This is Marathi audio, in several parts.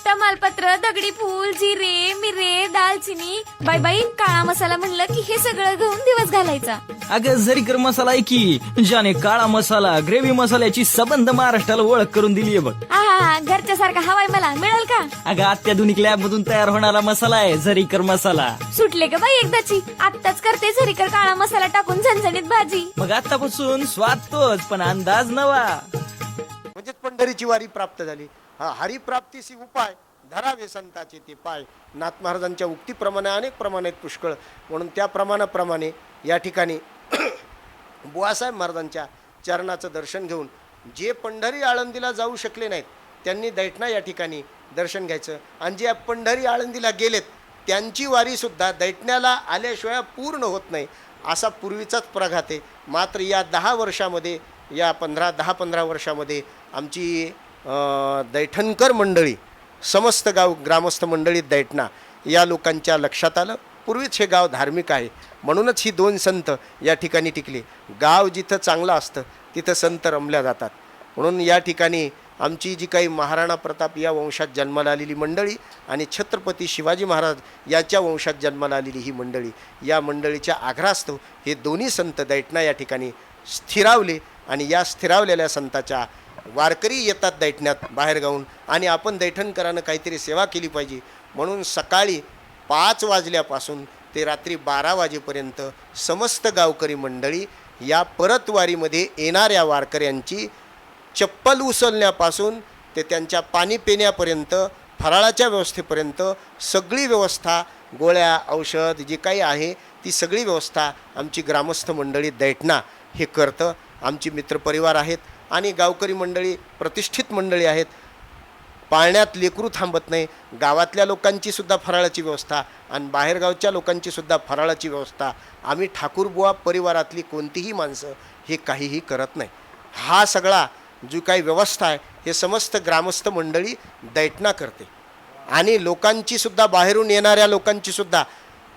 तमालपत्र, दगडी फूल, जिरे, मिरे, दालचिनी, बाई बाई काळा मसाला म्हणलं की हे सगळं घेऊन दिवस घालायचा. अगं झरीकर मसाला आहे की, ज्याने काळा मसाला ग्रेव्ही मसाल्याची सबंध महाराष्ट्राला ओळख करून दिली आहे बघ. आहा, घरच्या सारखा हवाय मला मिळेल का? अगं अत्याधुनिक लॅब मधून तयार होणारा मसाला आहे झरीकर मसाला. सुटले का बाई एकदाची? आत्ताच करते झरीकर काळा मसाला टाकून झणझणीत भाजी. मग आतापासून स्वाद तोच पण अंदाज नवा. म्हणजे पंढरीची वारी प्राप्त झाली. हा हरिप्राप्तीसी उपाय धरावे संताचे ते पाय. नाथ महाराजांच्या उक्तीप्रमाणे अनेक प्रमाणात पुष्कळ, म्हणून त्या प्रमाणाप्रमाणे या ठिकाणी बुवासाहेब महाराजांच्या चरणाचं दर्शन घेऊन जे पंढरी आळंदीला जाऊ शकले नाहीत त्यांनी दैठणा या ठिकाणी दर्शन घ्यायचं. आणि जे पंढरी आळंदीला गेलेत त्यांची वारीसुद्धा दैठण्याला आल्याशिवाय पूर्ण होत नाही, असा पूर्वीचाच प्रघात आहे. मात्र या 10 वर्षामध्ये, या 10-15 वर्षामध्ये आमची दैठणकर मंडळी, समस्त गाव ग्रामस्थ मंडळी दैठणा या लोकांच्या लक्षात आलं. पूर्वीच हे गाव धार्मिक आहे म्हणूनच ही 2 संत या ठिकाणी टिकली. गाव जिथं चांगलं असतं तिथं संत रमल्या जातात. म्हणून या ठिकाणी आमची जी काही महाराणा प्रताप या वंशात जन्माला आलेली मंडळी आणि छत्रपती शिवाजी महाराज याच्या वंशात जन्माला आलेली ही मंडळी, या मंडळीच्या आग्रहास्तव हे दोन्ही संत दैठणा या ठिकाणी स्थिरावले. आणि या स्थिरावलेल्या संताच्या वारकरी येतात दैठण्यात बाहेरगावून, आणि आपण दैठणकरानं काहीतरी सेवा केली पाहिजे म्हणून सकाळी 5 वाजल्यापासून ते रात्री 12 वाजेपर्यंत समस्त गावकरी मंडळी या परतवारीमध्ये येणाऱ्या वारकऱ्यांची चप्पल उचलण्यापासून ते त्यांच्या पाणी पिण्यापर्यंत, फराळाच्या व्यवस्थेपर्यंत सगळी व्यवस्था, गोळ्या औषध जे काही आहे ती सगळी व्यवस्था आमची ग्रामस्थ मंडळी दैठणा हे करतं. आमची मित्रपरिवार आहेत आणि गावकरी मंडळी प्रतिष्ठित मंडळी आहेत. पाळण्यात लेकरू थांबत नाही. गावातल्या लोकांची सुद्धा फराळाची व्यवस्था आणि बाहेरगावच्या लोकांची सुद्धा फराळाची व्यवस्था आम्ही ठाकूरबुवा परिवारातली कोणतीही माणसं हे काहीही करत नाही. हा सगळा जो काही व्यवस्था आहे हे समस्त ग्रामस्थ मंडळी दैठणा करते. आणि लोकांची सुद्धा, बाहेरून येणाऱ्या लोकांची सुद्धा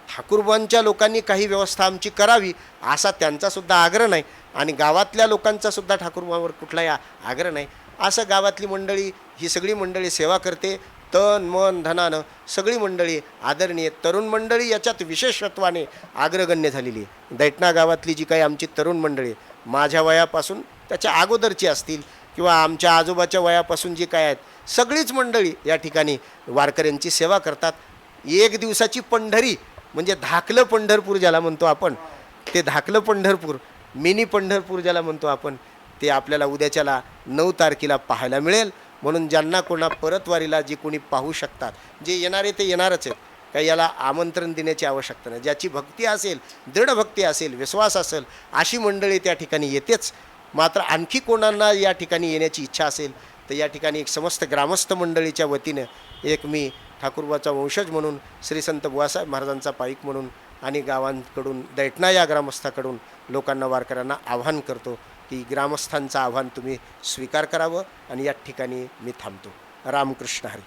ठाकूरबुवांच्या लोकांनी काही व्यवस्था आमची करावी असा त्यांचासुद्धा आग्रह नाही, आणि गावातल्या लोकांचा सुद्धा ठाकूरबुवांवर कुठलाही आग्रह नाही. असं गावातली मंडळी, ही सगळी मंडळी सेवा करते. तन मन धनानं सगळी मंडळी आदरणीय. तरुण मंडळी याच्यात विशेषत्वाने अग्रगण्य झालेली आहे. दैठणा गावातली जी काही आमची तरुण मंडळी माझ्या वयापासून त्याच्या अगोदरची असतील किंवा आमच्या आजोबाच्या वयापासून जी काय आहेत, सगळीच मंडळी या ठिकाणी वारकऱ्यांची सेवा करतात. 1 दिवसाची पंढरी म्हणजे धाकलं पंढरपूर ज्याला म्हणतो आपण, ते धाकलं पंढरपूर, मिनी पंढरपूर ज्याला म्हणतो आपण, ते आपल्याला उद्याच्याला 9 तारखेला पाहायला मिळेल. म्हणून ज्यांना कोणा परतवारीला जे कोणी पाहू शकतात, जे येणारे ते येणारच आहेत, काही याला आमंत्रण देण्याची आवश्यकता नाही. ज्याची भक्ती असेल, दृढ भक्ती असेल, विश्वास असेल, अशी मंडळी त्या ठिकाणी येतेच. मात्र आणखी कोणांना या ठिकाणी येण्याची इच्छा असेल तर या ठिकाणी एक समस्त ग्रामस्थ मंडळीच्या वतीनं एक मी ठाकूरबाचा वंशज म्हणून, श्री संत बुवासाहेब महाराजांचा पाईक म्हणून आणि गावांकडून, दैठणा या ग्रामस्थाकडून लोकांना, वारकऱ्यांना आव्हान करतो की ग्रामस्थांचं आव्हान तुम्ही स्वीकार करावं. आणि या ठिकाणी मी थांबतो. रामकृष्ण हरी.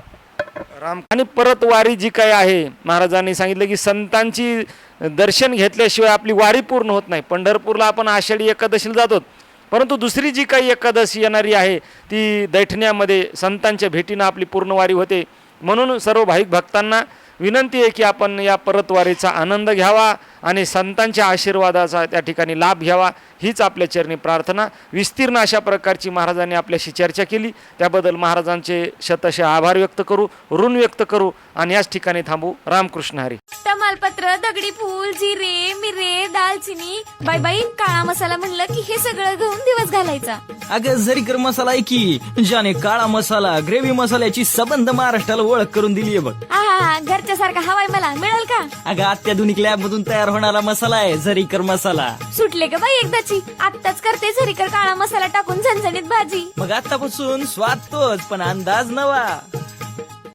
राम. आणि परत वारी जी काही आहे, महाराजांनी सांगितलं की संतांची दर्शन घेतल्याशिवाय आपली वारी पूर्ण होत नाही. पंढरपूरला आपण आषाढी एकादशीला जातो, परंतु दुसरी जी काही एकादशी येणारी आहे ती दैठण्यामध्ये संतांच्या भेटीनं आपली पूर्ण वारी होते. म्हणून सर्व भाविक भक्तांना विनंती आहे की आपण या परतवारीचा आनंद घ्यावा आणि संतांच्या आशीर्वादाचा त्या ठिकाणी लाभ घ्यावा, हीच आपल्या चरणी प्रार्थना. विस्तीर्ण अशा प्रकारची महाराजांनी आपल्याशी चर्चा केली, त्याबद्दल महाराजांचे शतशः आभार व्यक्त करू, ऋण व्यक्त करू आणि याच ठिकाणी थांबू. रामकृष्ण हरी. तमालपत्र, दगडी फूल, जिरे, मिरे, दालचिनी, बाई बाई काळा मसाला म्हणलं की हे सगळं घेऊन दिवस घालायचा. अगं झरीकर मसाला आहे की, ज्याने काळा मसाला ग्रेव्ही मसाल्याची सबंध महाराष्ट्राला ओळख करून दिली आहे बघ. आहा, घरच्या सारखा हवाय मला मिळेल का? अगं अत्याधुनिक लॅब मधून तयार होणारा मसाला आहे झरीकर मसाला. सुटले का बाई एकदाची? आत्ताच करते झरीकर काळा मसाला टाकून झणझणीत भाजी. मग आतापासून स्वाद तोच पण अंदाज नवा.